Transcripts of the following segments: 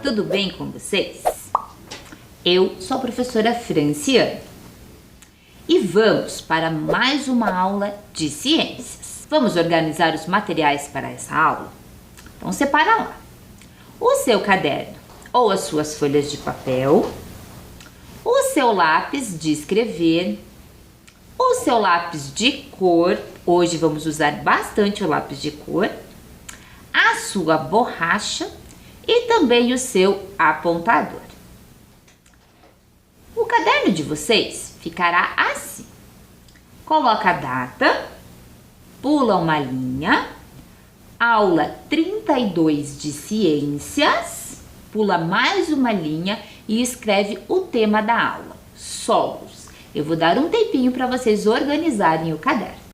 tudo bem com vocês? Eu sou a professora Franciane e vamos para mais uma aula de ciências. Vamos organizar os materiais para essa aula? Então separa lá o seu caderno ou as suas folhas de papel, o seu lápis de escrever, o seu lápis de cor, hoje vamos usar bastante o lápis de cor, a sua borracha e também o seu apontador. O caderno de vocês ficará assim. Coloca a data, pula uma linha, aula 32 de ciências, pula mais uma linha e escreve o tema da aula, solos. Eu vou dar um tempinho para vocês organizarem o caderno.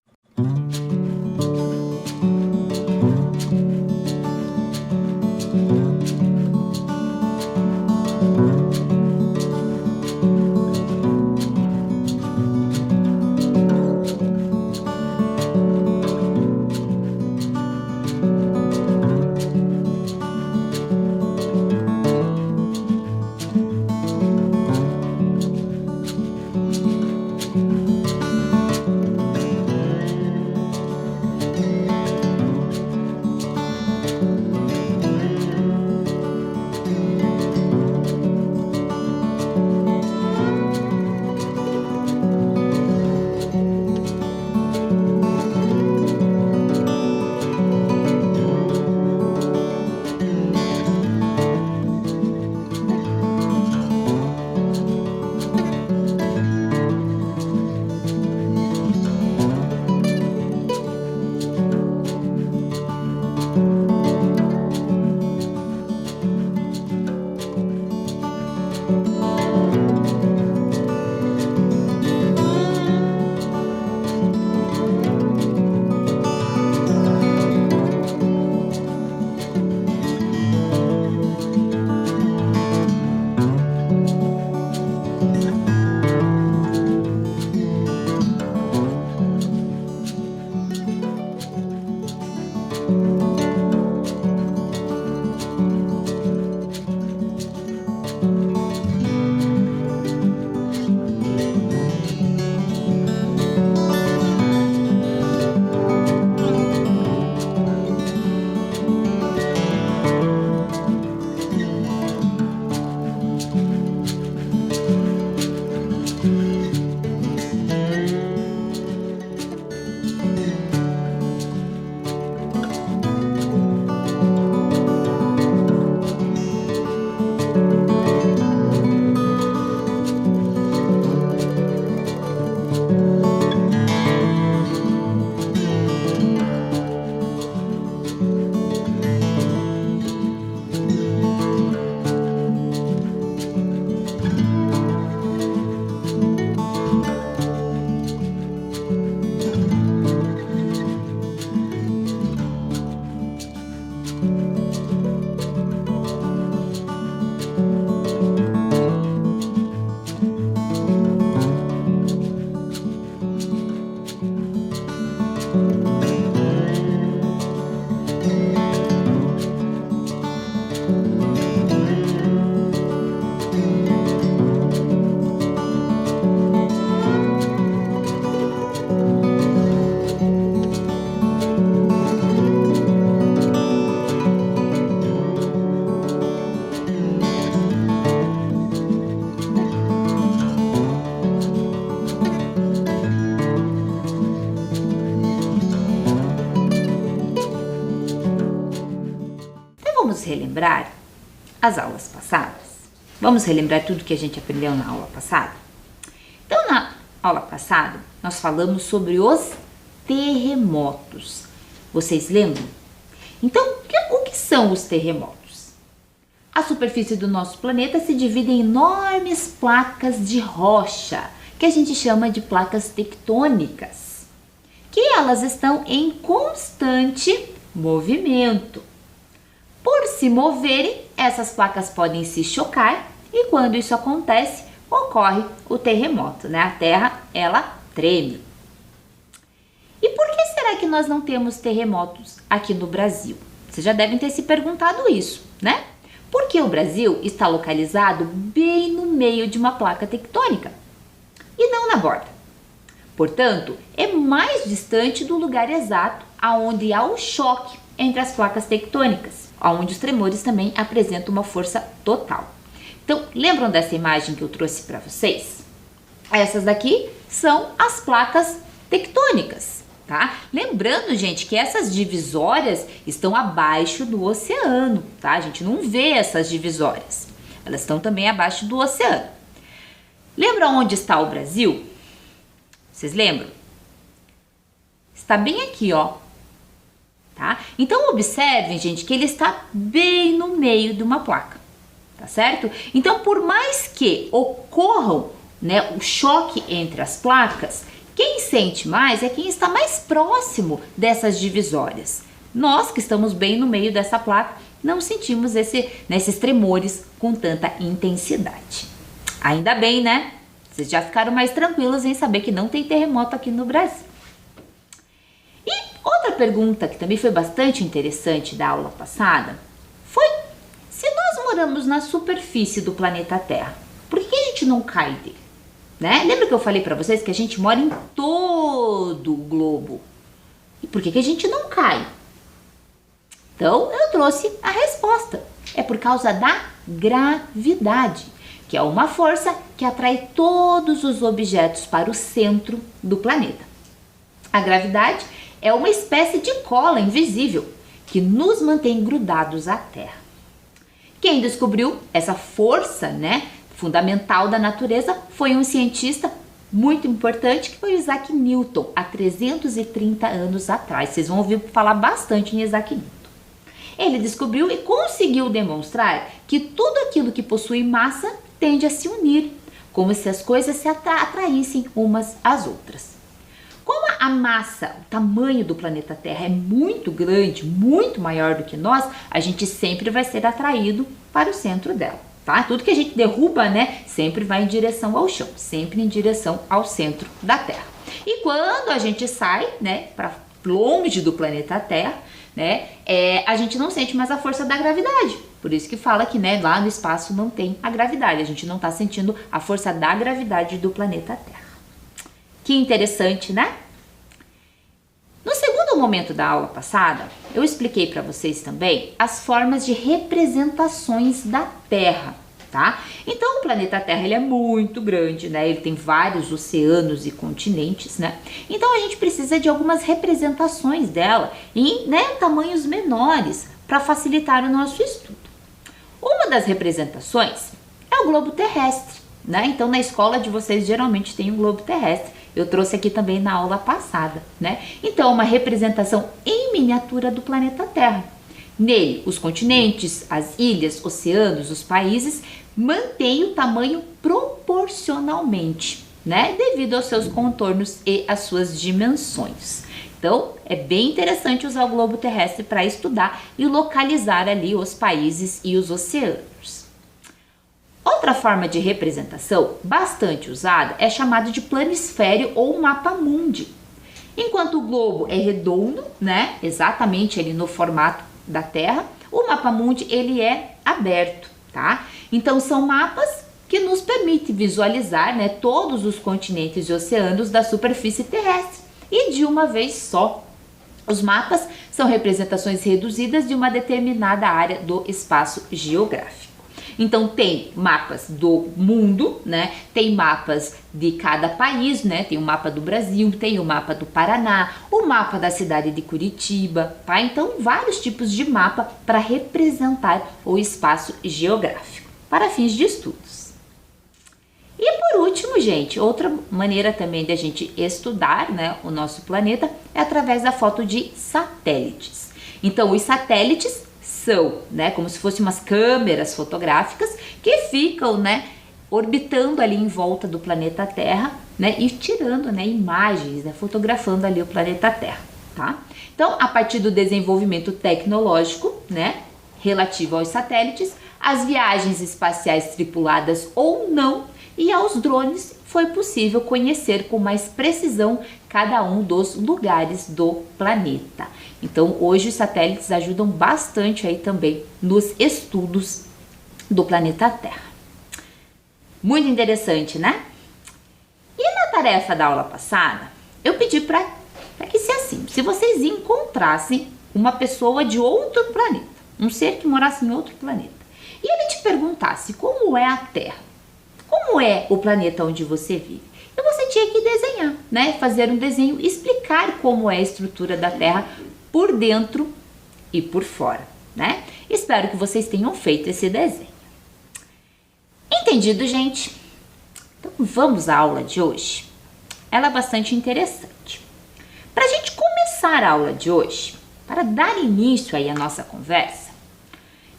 Vamos relembrar as aulas passadas? Vamos relembrar tudo que a gente aprendeu na aula passada? Então, na aula passada, nós falamos sobre os terremotos. Vocês lembram? Então, o que são os terremotos? A superfície do nosso planeta se divide em enormes placas de rocha, que a gente chama de placas tectônicas, que elas estão em constante movimento. Por se moverem, essas placas podem se chocar e quando isso acontece, ocorre o terremoto, né? A Terra, ela treme. E por que será que nós não temos terremotos aqui no Brasil? Vocês já devem ter se perguntado isso, né? Porque o Brasil está localizado bem no meio de uma placa tectônica e não na borda. Portanto, é mais distante do lugar exato aonde há o choque entre as placas tectônicas, onde os tremores também apresentam uma força total. Então, lembram dessa imagem que eu trouxe para vocês? Essas daqui são as placas tectônicas, tá? Lembrando, gente, que essas divisórias estão abaixo do oceano, tá? A gente não vê essas divisórias. Elas estão também abaixo do oceano. Lembra onde está o Brasil? Vocês lembram? Está bem aqui, ó. Tá? Então, observem, gente, que ele está bem no meio de uma placa, tá certo? Então, por mais que ocorram, né, o choque entre as placas, quem sente mais é quem está mais próximo dessas divisórias. Nós, que estamos bem no meio dessa placa, não sentimos esses tremores com tanta intensidade. Ainda bem, né? Vocês já ficaram mais tranquilos em saber que não tem terremoto aqui no Brasil. E outra pergunta que também foi bastante interessante da aula passada foi: se nós moramos na superfície do planeta Terra, por que a gente não cai dele? Né? Lembra que eu falei para vocês que a gente mora em todo o globo? E por que a gente não cai? Então, eu trouxe a resposta. É por causa da gravidade, que é uma força que atrai todos os objetos para o centro do planeta. A gravidade é uma espécie de cola invisível que nos mantém grudados à Terra. Quem descobriu essa força, né, fundamental da natureza foi um cientista muito importante, que foi o Isaac Newton, há 330 anos atrás. Vocês vão ouvir falar bastante em Isaac Newton. Ele descobriu e conseguiu demonstrar que tudo aquilo que possui massa tende a se unir, como se as coisas se atraíssem umas às outras. Como a massa, o tamanho do planeta Terra é muito grande, muito maior do que nós, a gente sempre vai ser atraído para o centro dela, tá? Tudo que a gente derruba, né, sempre vai em direção ao chão, sempre em direção ao centro da Terra. E quando a gente sai, né, para longe do planeta Terra, né, a gente não sente mais a força da gravidade. Por isso que fala que, né, lá no espaço não tem a gravidade, a gente não está sentindo a força da gravidade do planeta Terra. Que interessante, né? No segundo momento da aula passada, eu expliquei para vocês também as formas de representações da Terra, tá? Então, o planeta Terra, ele é muito grande, né? Ele tem vários oceanos e continentes, né? Então, a gente precisa de algumas representações dela em, né, tamanhos menores para facilitar o nosso estudo. Uma das representações é o globo terrestre, né? Então, na escola de vocês geralmente tem um globo terrestre. Eu trouxe aqui também na aula passada, né? Então, uma representação em miniatura do planeta Terra. Nele, os continentes, as ilhas, oceanos, os países mantêm o tamanho proporcionalmente, né? Devido aos seus contornos e às suas dimensões. Então, é bem interessante usar o globo terrestre para estudar e localizar ali os países e os oceanos. Outra forma de representação bastante usada é chamada de planisfério ou mapa mundi. Enquanto o globo é redondo, né, exatamente ali no formato da Terra, o mapa mundi ele é aberto, tá? Então são mapas que nos permitem visualizar, né, todos os continentes e oceanos da superfície terrestre e de uma vez só. Os mapas são representações reduzidas de uma determinada área do espaço geográfico. Então tem mapas do mundo, né? Tem mapas de cada país, né? Tem o mapa do Brasil, tem o mapa do Paraná, o mapa da cidade de Curitiba, tá? Então vários tipos de mapa para representar o espaço geográfico para fins de estudos. E por último, gente, outra maneira também de a gente estudar, né, o nosso planeta é através da foto de satélites. Então os satélites são, né, como se fossem umas câmeras fotográficas que ficam, né, orbitando ali em volta do planeta Terra, né, e tirando, né, imagens, né, fotografando ali o planeta Terra, tá? Então, a partir do desenvolvimento tecnológico, né, relativo aos satélites, as viagens espaciais tripuladas ou não e aos drones, foi possível conhecer com mais precisão cada um dos lugares do planeta. Então, hoje os satélites ajudam bastante aí também nos estudos do planeta Terra. Muito interessante, né? E na tarefa da aula passada, eu pedi para que se assim, se vocês encontrassem uma pessoa de outro planeta, um ser que morasse em outro planeta, e ele te perguntasse como é a Terra, como é o planeta onde você vive, e você tinha que desenhar, né? Fazer um desenho, explicar como é a estrutura da Terra por dentro e por fora, né? Espero que vocês tenham feito esse desenho. Entendido, gente? Então vamos à aula de hoje. Ela é bastante interessante. Para a gente começar a aula de hoje, para dar início aí à nossa conversa,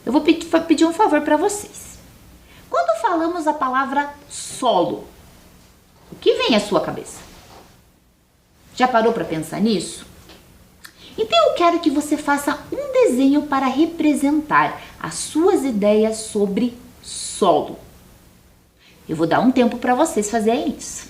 eu vou pedir um favor para vocês. Quando falamos a palavra solo, o que vem à sua cabeça? Já parou para pensar nisso? Então eu quero que você faça um desenho para representar as suas ideias sobre solo. Eu vou dar um tempo para vocês fazerem isso.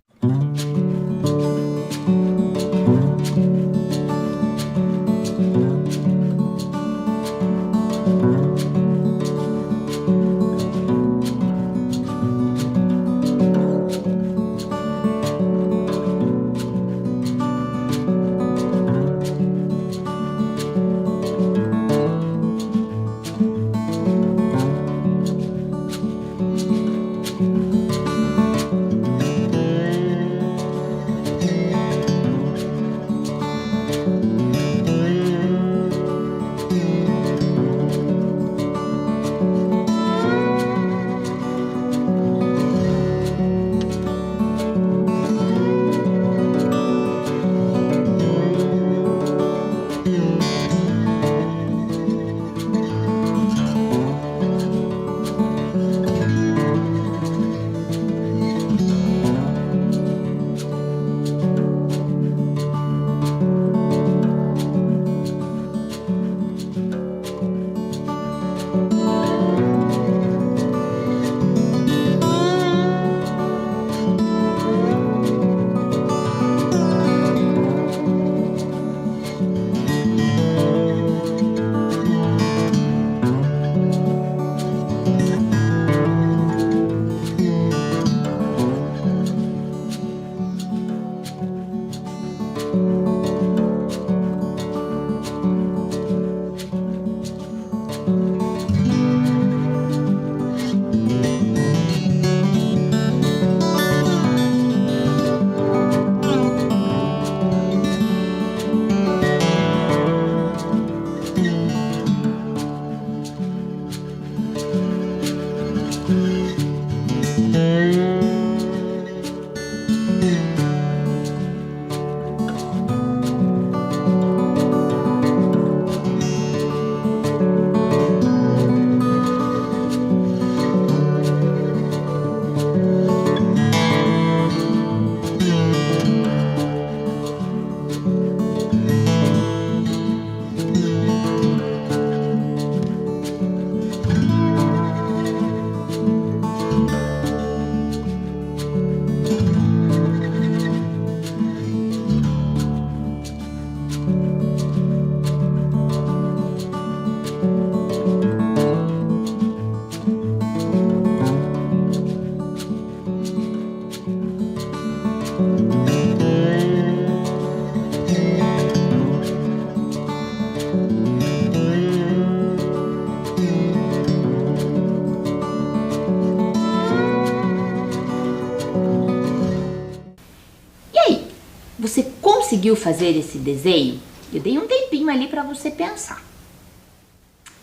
Você conseguiu fazer esse desenho? Eu dei um tempinho ali para você pensar.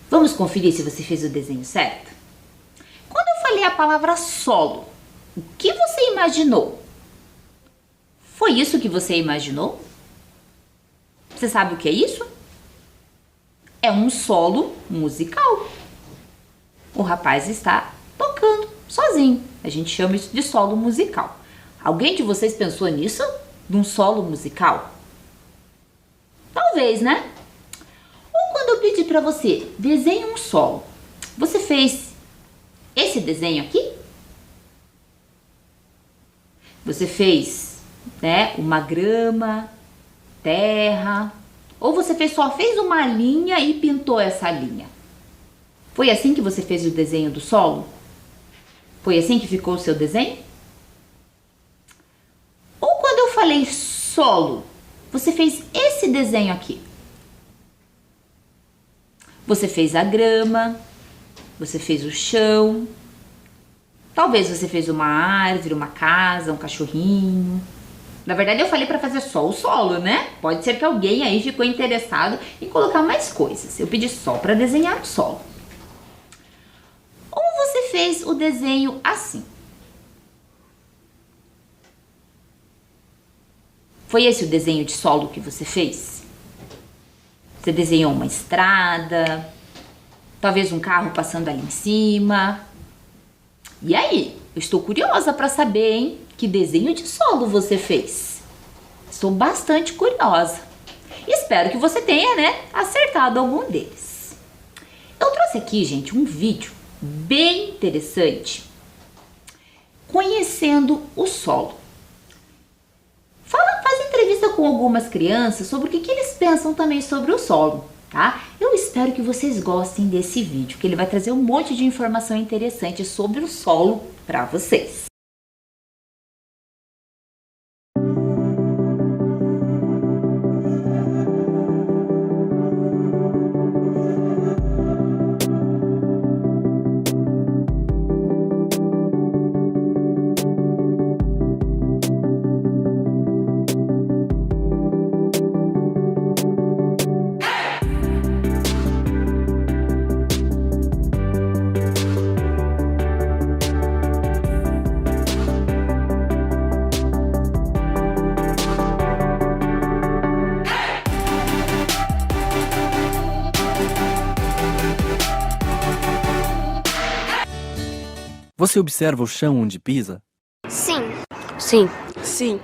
Vamos conferir se você fez o desenho certo? Quando eu falei a palavra solo, o que você imaginou? Foi isso que você imaginou? Você sabe o que é isso? É um solo musical. O rapaz está tocando sozinho. A gente chama isso de solo musical. Alguém de vocês pensou nisso? Num solo musical? Talvez, né? Ou quando eu pedi para você desenhe um solo, você fez esse desenho aqui? Você fez, né, uma grama, terra, ou você só fez uma linha e pintou essa linha? Foi assim que você fez o desenho do solo? Foi assim que ficou o seu desenho? Ou quando eu falei solo, você fez esse desenho aqui? Você fez a grama, você fez o chão, talvez você fez uma árvore, uma casa, um cachorrinho. Na verdade eu falei para fazer só o solo, né? Pode ser que alguém aí ficou interessado em colocar mais coisas. Eu pedi só para desenhar o solo. Ou você fez o desenho assim? Foi esse o desenho de solo que você fez? Você desenhou uma estrada, talvez um carro passando ali em cima. E aí? Eu estou curiosa para saber, hein? Que desenho de solo você fez? Estou bastante curiosa. Espero que você tenha, né, acertado algum deles. Eu trouxe aqui, gente, um vídeo bem interessante conhecendo o solo. Faz entrevista com algumas crianças sobre o que eles pensam também sobre o solo, tá? Eu espero que vocês gostem desse vídeo, que ele vai trazer um monte de informação interessante sobre o solo para vocês. Você observa o chão onde pisa? Sim, Sim.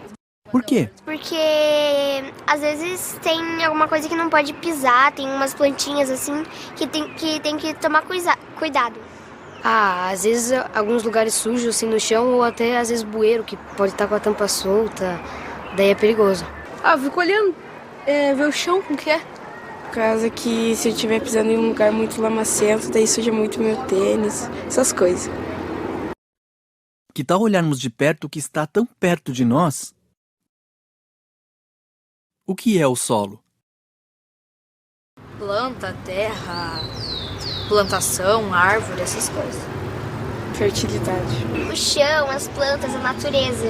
Por quê? porque às vezes tem alguma coisa que não pode pisar, tem umas plantinhas assim que tem que tomar cuidado. Às vezes alguns lugares sujos assim no chão ou até às vezes bueiro que pode estar com a tampa solta, daí é perigoso. Eu fico olhando, ver o chão como que é. Por causa que se eu estiver pisando em um lugar muito lamacento, daí suja muito meu tênis, essas coisas. Que tal olharmos de perto o que está tão perto de nós? O que é o solo? Planta, terra, plantação, árvore, essas coisas. Fertilidade. O chão, as plantas, a natureza.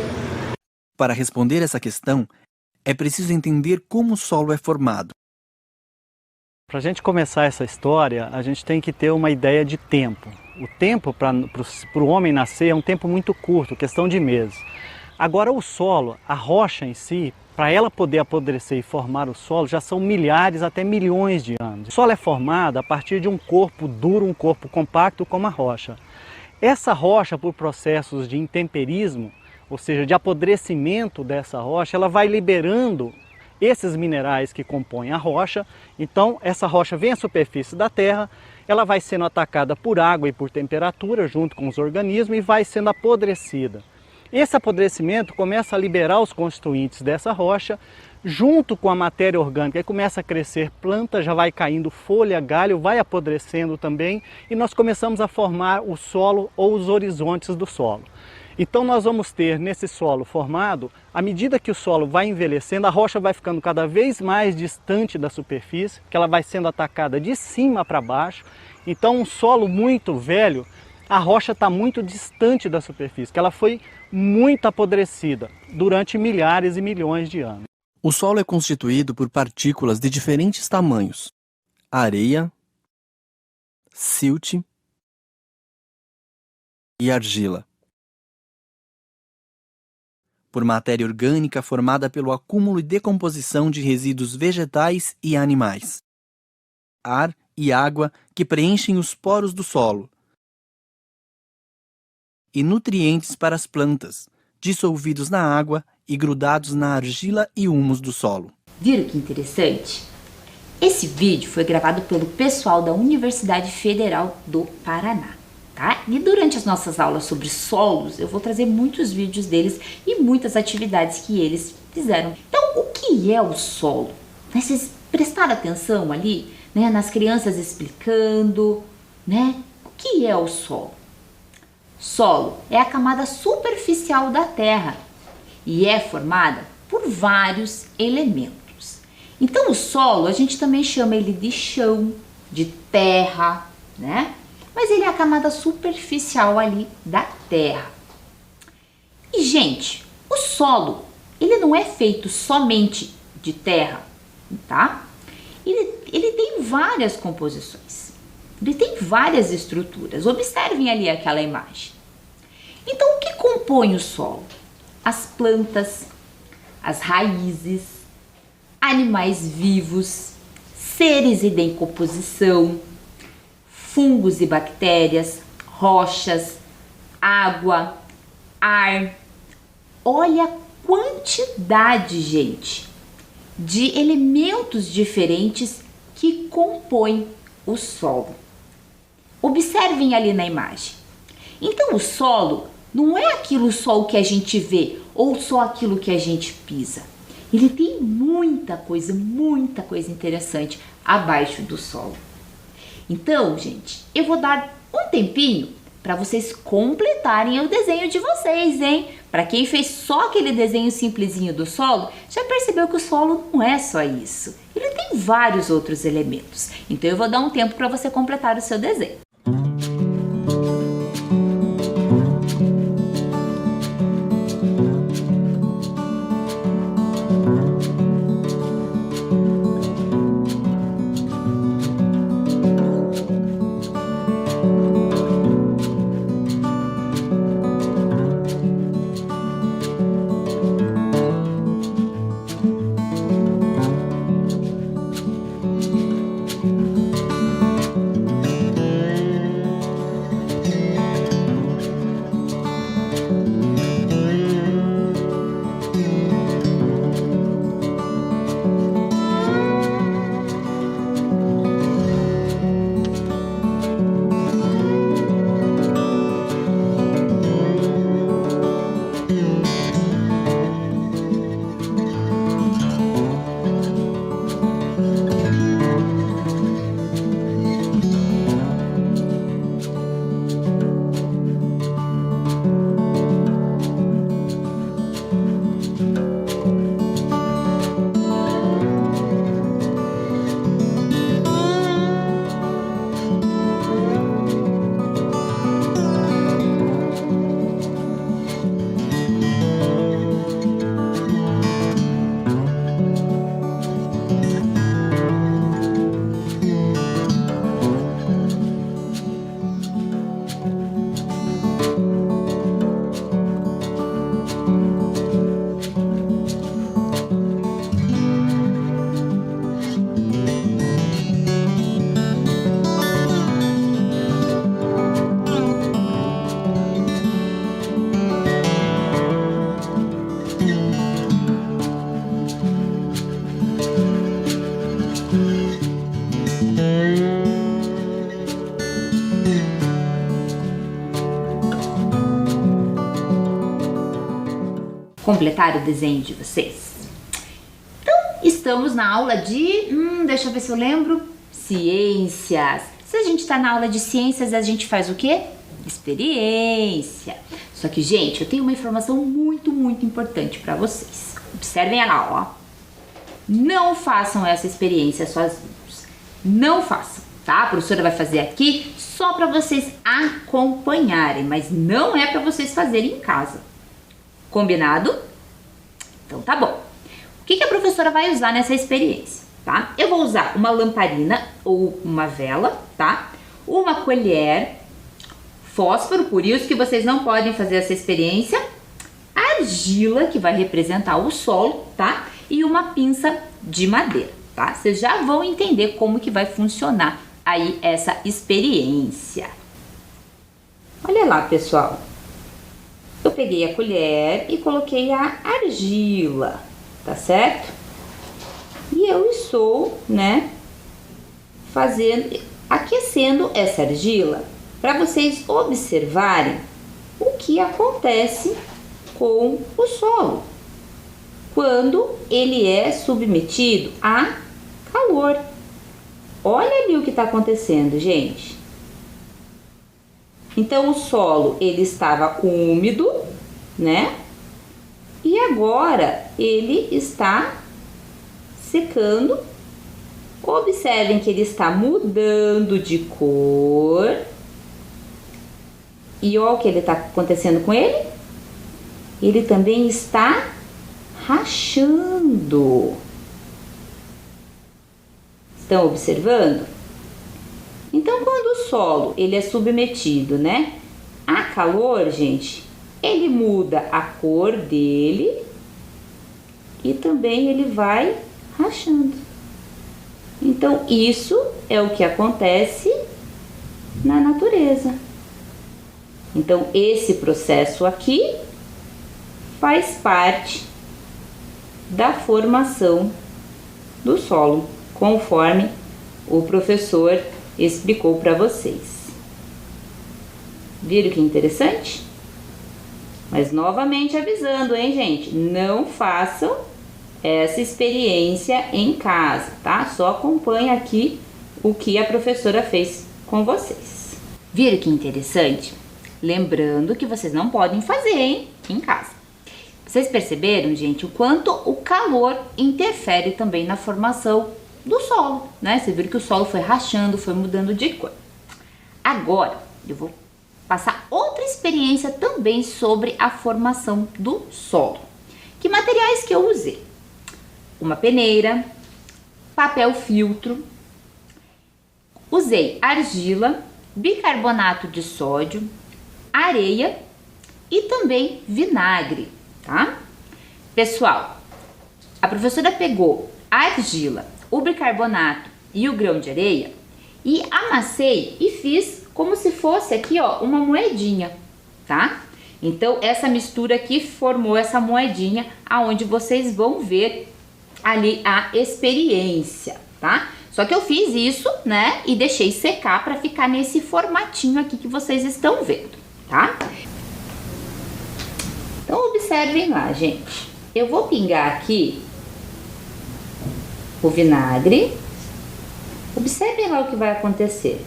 Para responder essa questão, é preciso entender como o solo é formado. Para a gente começar essa história, a gente tem que ter uma ideia de tempo. O tempo para o homem nascer é um tempo muito curto, questão de meses. Agora o solo, a rocha em si, para ela poder apodrecer e formar o solo, já são milhares até milhões de anos. O solo é formado a partir de um corpo duro, um corpo compacto como a rocha. Essa rocha, por processos de intemperismo, ou seja, de apodrecimento dessa rocha, ela vai liberando esses minerais que compõem a rocha. Então essa rocha vem à superfície da terra, ela vai sendo atacada por água e por temperatura junto com os organismos e vai sendo apodrecida. Esse apodrecimento começa a liberar os constituintes dessa rocha junto com a matéria orgânica, e começa a crescer planta, já vai caindo folha, galho, vai apodrecendo também e nós começamos a formar o solo ou os horizontes do solo. Então nós vamos ter nesse solo formado, à medida que o solo vai envelhecendo, a rocha vai ficando cada vez mais distante da superfície, que ela vai sendo atacada de cima para baixo. Então um solo muito velho, a rocha está muito distante da superfície, que ela foi muito apodrecida durante milhares e milhões de anos. O solo é constituído por partículas de diferentes tamanhos: areia, silt e argila. Por matéria orgânica formada pelo acúmulo e decomposição de resíduos vegetais e animais, ar e água que preenchem os poros do solo, e nutrientes para as plantas, dissolvidos na água e grudados na argila e humus do solo. Viram que interessante? Esse vídeo foi gravado pelo pessoal da Universidade Federal do Paraná. Tá? E durante as nossas aulas sobre solos, eu vou trazer muitos vídeos deles e muitas atividades que eles fizeram. Então, o que é o solo? Vocês prestaram atenção ali, né, nas crianças explicando, né? O que é o solo? Solo é a camada superficial da Terra e é formada por vários elementos. Então o solo a gente também chama ele de chão, de terra, né? Mas ele é a camada superficial ali da Terra. E gente, o solo ele não é feito somente de terra, tá? Ele tem várias composições. Ele tem várias estruturas. Observem ali aquela imagem. Então, o que compõe o solo? As plantas, as raízes, animais vivos, seres em decomposição, fungos e bactérias, rochas, água, ar. Olha a quantidade, gente, de elementos diferentes que compõem o solo. Observem ali na imagem. Então o solo não é aquilo só o que a gente vê ou só aquilo que a gente pisa. Ele tem muita coisa interessante abaixo do solo. Então, gente, eu vou dar um tempinho para vocês completarem o desenho de vocês, hein? Para quem fez só aquele desenho simplesinho do solo, já percebeu que o solo não é só isso. Ele tem vários outros elementos. Então eu vou dar um tempo para você completar o seu desenho. Completar o desenho de vocês? Então, estamos na aula de, deixa eu ver se eu lembro, ciências. Se a gente está na aula de ciências, a gente faz o quê? Experiência. Só que, gente, eu tenho uma informação muito importante para vocês. Observem lá, ó. Não façam essa experiência sozinhos. Não façam, tá? A professora vai fazer aqui só para vocês acompanharem, mas não é para vocês fazerem em casa. Combinado? Então tá bom. O que a professora vai usar nessa experiência, tá? Eu vou usar uma lamparina ou uma vela, tá? Uma colher, fósforo, por isso que vocês não podem fazer essa experiência, argila, que vai representar o solo, tá? E uma pinça de madeira, tá? Vocês já vão entender como que vai funcionar aí essa experiência. Olha lá, pessoal. Eu peguei a colher e coloquei a argila, tá certo? E eu estou, né, aquecendo essa argila para vocês observarem o que acontece com o solo quando ele é submetido a calor. Olha ali o que está acontecendo, gente. Então o solo ele estava úmido, né? E agora ele está secando. Observem que ele está mudando de cor. E olha o que ele está acontecendo com ele. Ele também está rachando. Estão observando? Então, quando o solo ele é submetido, né, a calor, gente, ele muda a cor dele e também ele vai rachando. Então, isso é o que acontece na natureza. Então, esse processo aqui faz parte da formação do solo, conforme o professor explicou para vocês. Viram que interessante? Mas novamente avisando, hein, gente? Não façam essa experiência em casa, tá? Só acompanhe aqui o que a professora fez com vocês. Viram que interessante? Lembrando que vocês não podem fazer, hein, em casa. Vocês perceberam, gente, o quanto o calor interfere também na formação do solo, né? Você viu que o solo foi rachando, foi mudando de cor. Agora, eu vou passar outra experiência também sobre a formação do solo. Que materiais que eu usei? Uma peneira, papel filtro, usei argila, bicarbonato de sódio, areia e também vinagre, tá? Pessoal, a professora pegou a argila, o bicarbonato e o grão de areia e amassei e fiz como se fosse aqui, ó, uma moedinha, tá? Então, essa mistura aqui formou essa moedinha aonde vocês vão ver ali a experiência, tá? Só que eu fiz isso, né, e deixei secar para ficar nesse formatinho aqui que vocês estão vendo, tá? Então, observem lá, gente. Eu vou pingar aqui o vinagre. Observem lá o que vai acontecer.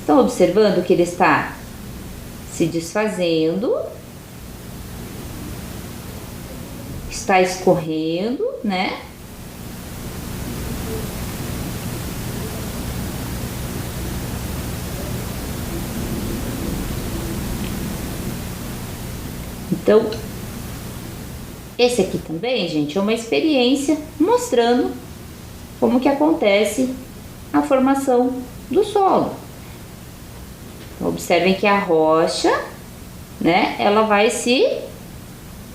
Estão observando que ele está se desfazendo, está escorrendo, né? Então, esse aqui também, gente, é uma experiência mostrando como que acontece a formação do solo. Então, observem que a rocha, né, ela vai se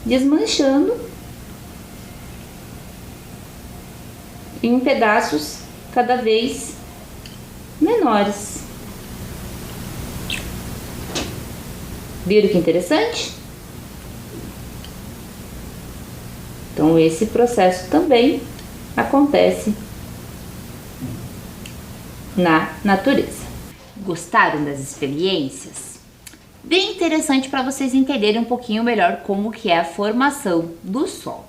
desmanchando em pedaços cada vez menores. Viram que interessante? Então, esse processo também acontece na natureza. Gostaram das experiências? Bem interessante para vocês entenderem um pouquinho melhor como que é a formação do solo.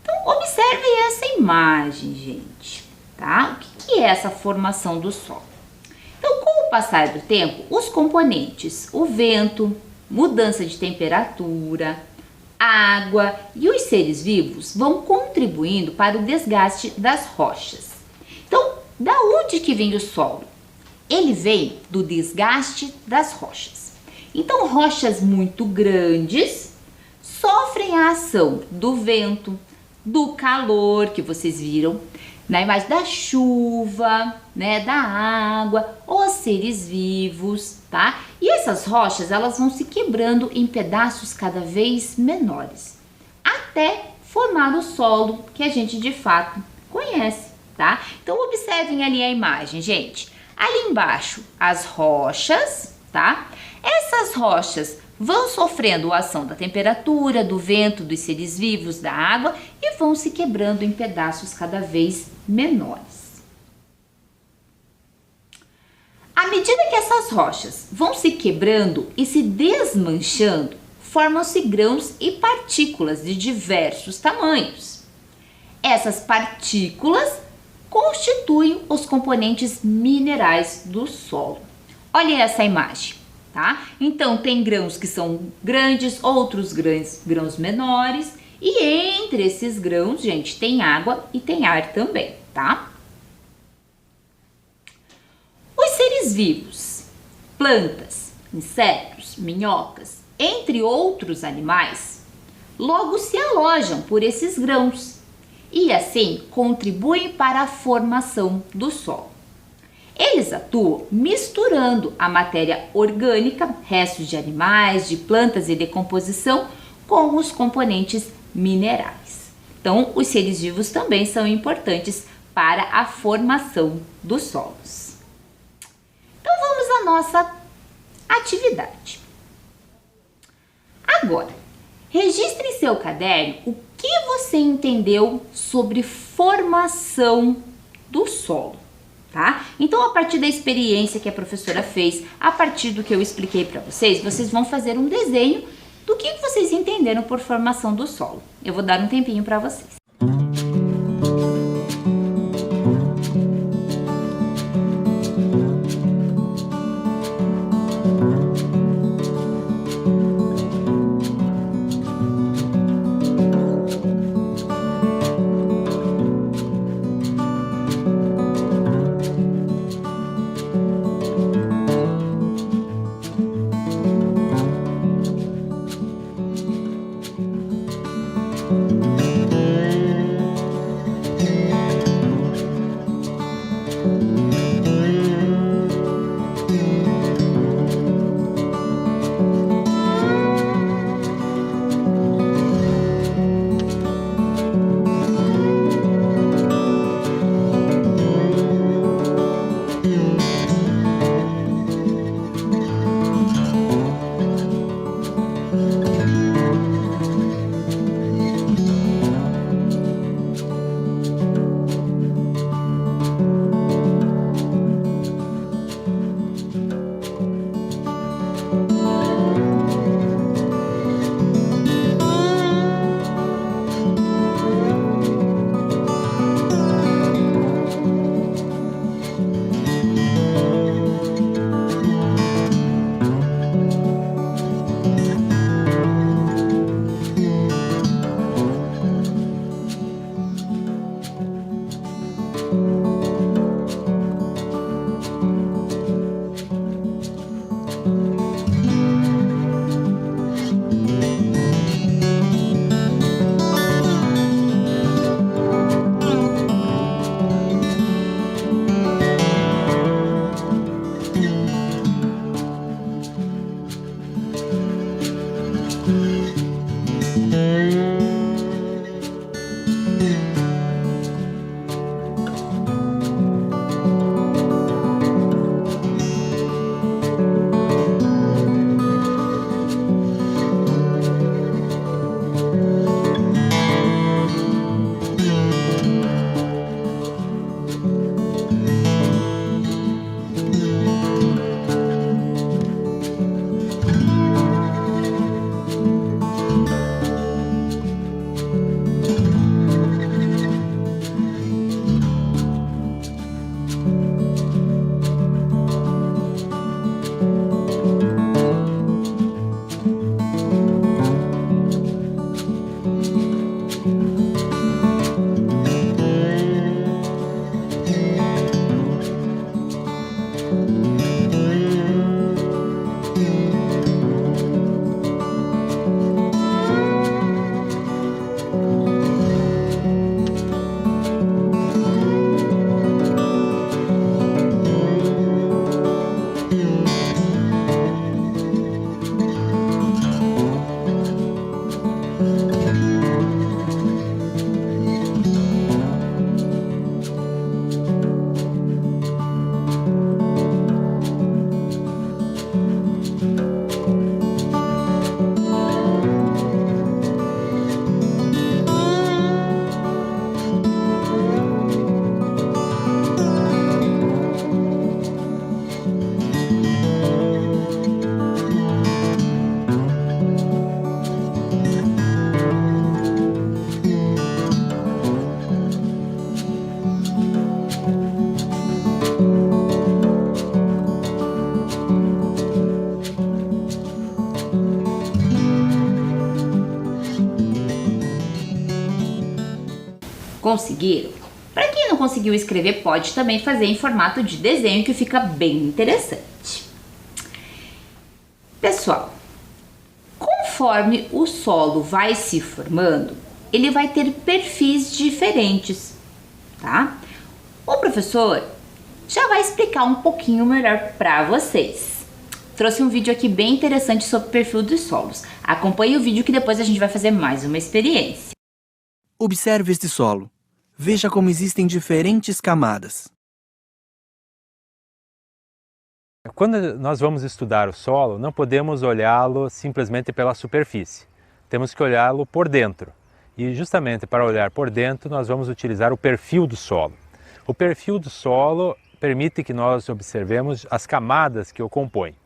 Então, observem essa imagem, gente, tá? O que é essa formação do solo? Então, com o passar do tempo, os componentes, o vento, mudança de temperatura, água e os seres vivos vão contribuindo para o desgaste das rochas. Então, da onde que vem o solo? Ele vem do desgaste das rochas. Então, rochas muito grandes sofrem a ação do vento, do calor que vocês viram na imagem, da chuva, né, da água, os seres vivos, tá? E essas rochas, elas vão se quebrando em pedaços cada vez menores, até formar o solo que a gente de fato conhece, tá? Então, observem ali a imagem, gente. Ali embaixo, as rochas, tá? Essas rochas vão sofrendo a ação da temperatura, do vento, dos seres vivos, da água e vão se quebrando em pedaços cada vez menores. À medida que essas rochas vão se quebrando e se desmanchando, formam-se grãos e partículas de diversos tamanhos. Essas partículas constituem os componentes minerais do solo. Olha essa imagem, tá? Então tem grãos que são grandes, outros grãos menores, e entre esses grãos, gente, tem água e tem ar também, tá? Os seres vivos, plantas, insetos, minhocas, entre outros animais, logo se alojam por esses grãos e assim contribuem para a formação do solo. Eles atuam misturando a matéria orgânica, restos de animais, de plantas e decomposição, com os componentes minerais. Então, os seres vivos também são importantes para a formação dos solos. Então, vamos à nossa atividade. Agora, registre em seu caderno o que você entendeu sobre formação do solo, tá? Então, a partir da experiência que a professora fez, a partir do que eu expliquei para vocês, vocês vão fazer um desenho do que vocês entenderam por formação do solo. Eu vou dar um tempinho para vocês. Conseguiram? Para quem não conseguiu escrever, pode também fazer em formato de desenho, que fica bem interessante. Pessoal, conforme o solo vai se formando, ele vai ter perfis diferentes, tá? O professor já vai explicar um pouquinho melhor para vocês. Trouxe um vídeo aqui bem interessante sobre o perfil dos solos. Acompanhe o vídeo que depois a gente vai fazer mais uma experiência. Observe este solo. Veja como existem diferentes camadas. Quando nós vamos estudar o solo, não podemos olhá-lo simplesmente pela superfície. Temos que olhá-lo por dentro. E justamente para olhar por dentro, nós vamos utilizar o perfil do solo. O perfil do solo permite que nós observemos as camadas que o compõem.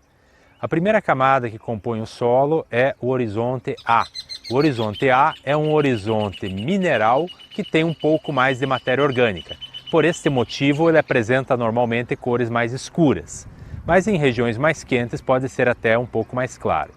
A primeira camada que compõe o solo é o horizonte A. O horizonte A é um horizonte mineral que tem um pouco mais de matéria orgânica. Por este motivo, ele apresenta normalmente cores mais escuras, mas em regiões mais quentes pode ser até um pouco mais claro.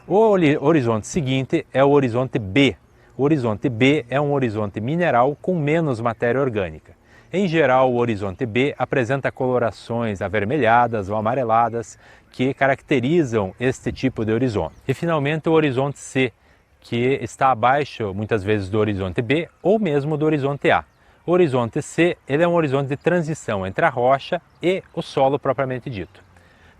O horizonte seguinte é o horizonte B. O horizonte B é um horizonte mineral com menos matéria orgânica. Em geral, o horizonte B apresenta colorações avermelhadas ou amareladas que caracterizam este tipo de horizonte. E finalmente o horizonte C, que está abaixo muitas vezes do horizonte B ou mesmo do horizonte A. O horizonte C ele é um horizonte de transição entre a rocha e o solo propriamente dito.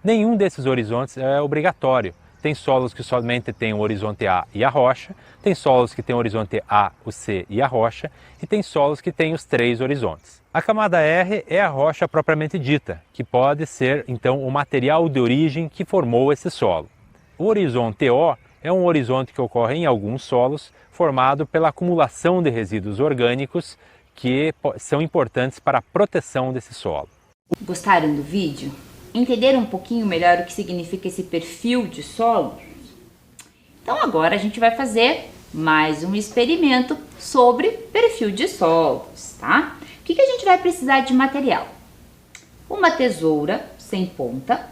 Nenhum desses horizontes é obrigatório. Tem solos que somente têm o horizonte A e a rocha, tem solos que têm o horizonte A, o C e a rocha, e tem solos que têm os três horizontes. A camada R é a rocha propriamente dita, que pode ser então o material de origem que formou esse solo. O horizonte O é um horizonte que ocorre em alguns solos, formado pela acumulação de resíduos orgânicos que são importantes para a proteção desse solo. Gostaram do vídeo? Entenderam um pouquinho melhor o que significa esse perfil de solo? Então agora a gente vai fazer mais um experimento sobre perfil de solos, tá? O que a gente vai precisar de material? Uma tesoura sem ponta,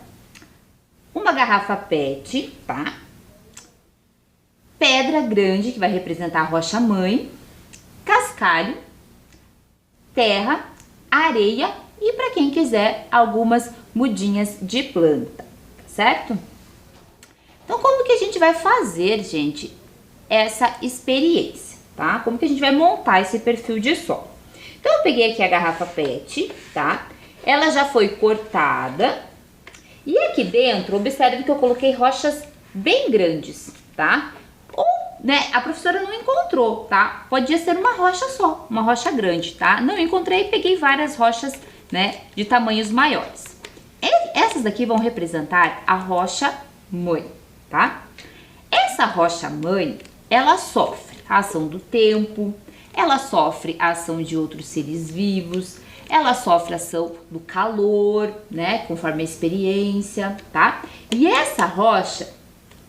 uma garrafa PET, tá? Pedra grande, que vai representar a rocha-mãe, cascalho, terra, areia e, para quem quiser, algumas mudinhas de planta, certo? Então, como que a gente vai fazer, gente, essa experiência, tá? Como que a gente vai montar esse perfil de solo? Então, eu peguei aqui a garrafa PET, tá? Ela já foi cortada. E aqui dentro, observe que eu coloquei rochas bem grandes, tá? Ou, né, a professora não encontrou, tá? Podia ser uma rocha só, uma rocha grande, tá? Não encontrei, peguei várias rochas, né, de tamanhos maiores. Essas daqui vão representar a rocha-mãe, tá? Essa rocha-mãe, ela sofre a ação do tempo, ela sofre a ação de outros seres vivos, ela sofre a ação do calor, né, conforme a experiência, tá? E essa rocha,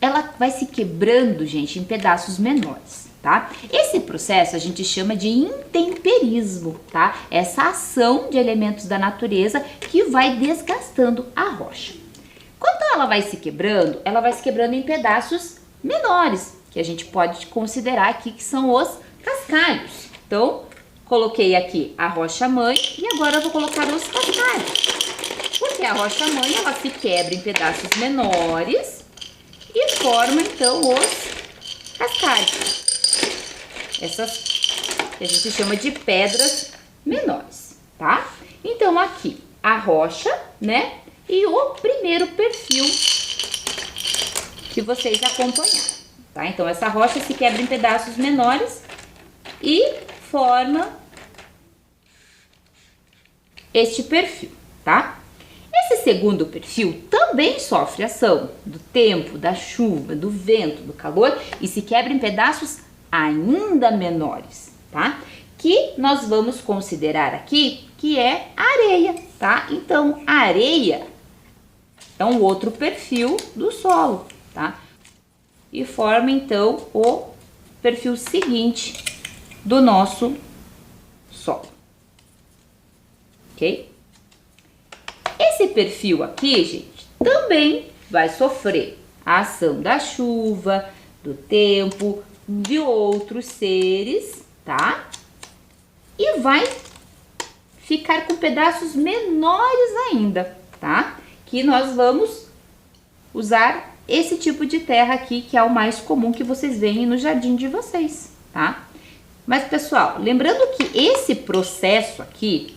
ela vai se quebrando, gente, em pedaços menores, tá? Esse processo a gente chama de intemperismo, tá? Essa ação de elementos da natureza que vai desgastando a rocha. Quando ela vai se quebrando em pedaços menores, que a gente pode considerar aqui que são os cascalhos. Então, coloquei aqui a rocha-mãe e agora eu vou colocar os cascalhos. Porque a rocha-mãe, ela se quebra em pedaços menores e forma, então, os cascalhos. Essas que a gente chama de pedras menores, tá? Então, aqui, a rocha, né? E o primeiro perfil que vocês acompanharam, tá? Então, essa rocha se quebra em pedaços menores e forma este perfil, tá? Esse segundo perfil também sofre ação do tempo, da chuva, do vento, do calor e se quebra em pedaços ainda menores, tá? Que nós vamos considerar aqui que é areia, tá? Então, a areia é um outro perfil do solo, tá? E forma, então, o perfil seguinte do nosso solo, ok? Esse perfil aqui, gente, também vai sofrer a ação da chuva, do tempo, de outros seres, tá? e vai ficar com pedaços menores ainda, tá? Que nós vamos usar esse tipo de terra aqui, que é o mais comum que vocês veem no jardim de vocês, tá? Mas, pessoal, lembrando que esse processo aqui,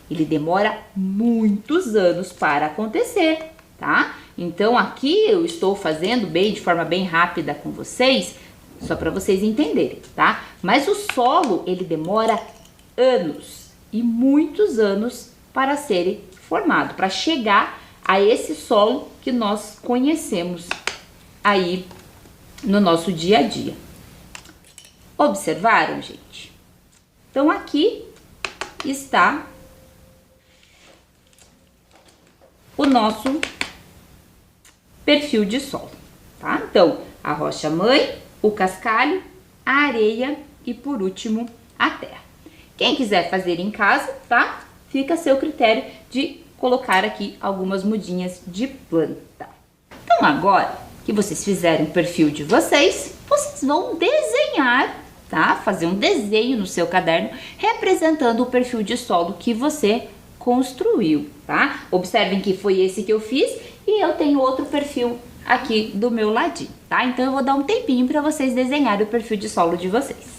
ele demora muitos anos para acontecer, tá? Então, aqui eu estou fazendo de forma bem rápida com vocês, só para vocês entenderem, tá? Mas o solo, ele demora anos e muitos anos para ser formado, para chegar a esse solo que nós conhecemos aí no nosso dia a dia. Observaram, gente? Então, aqui está o nosso perfil de solo, tá? Então, a rocha-mãe, o cascalho, a areia e, por último, a terra. Quem quiser fazer em casa, tá? Fica a seu critério de colocar aqui algumas mudinhas de planta. Então, agora que vocês fizeram o perfil de vocês, vocês vão desenhar, tá? Fazer um desenho no seu caderno representando o perfil de solo que você construiu, tá? Observem que foi esse que eu fiz e eu tenho outro perfil aqui do meu ladinho, tá? Então eu vou dar um tempinho para vocês desenharem o perfil de solo de vocês.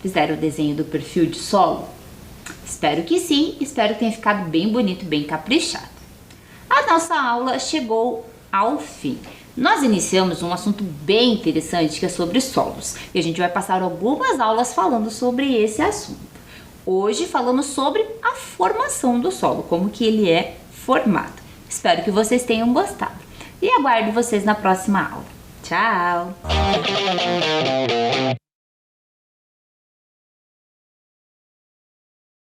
Fizeram o desenho do perfil de solo? Espero que sim, espero que tenha ficado bem bonito, bem caprichado. A nossa aula chegou ao fim. Nós iniciamos um assunto bem interessante que é sobre solos e a gente vai passar algumas aulas falando sobre esse assunto. Hoje falamos sobre a formação do solo, como que ele é formado. Espero que vocês tenham gostado e aguardo vocês na próxima aula. Tchau!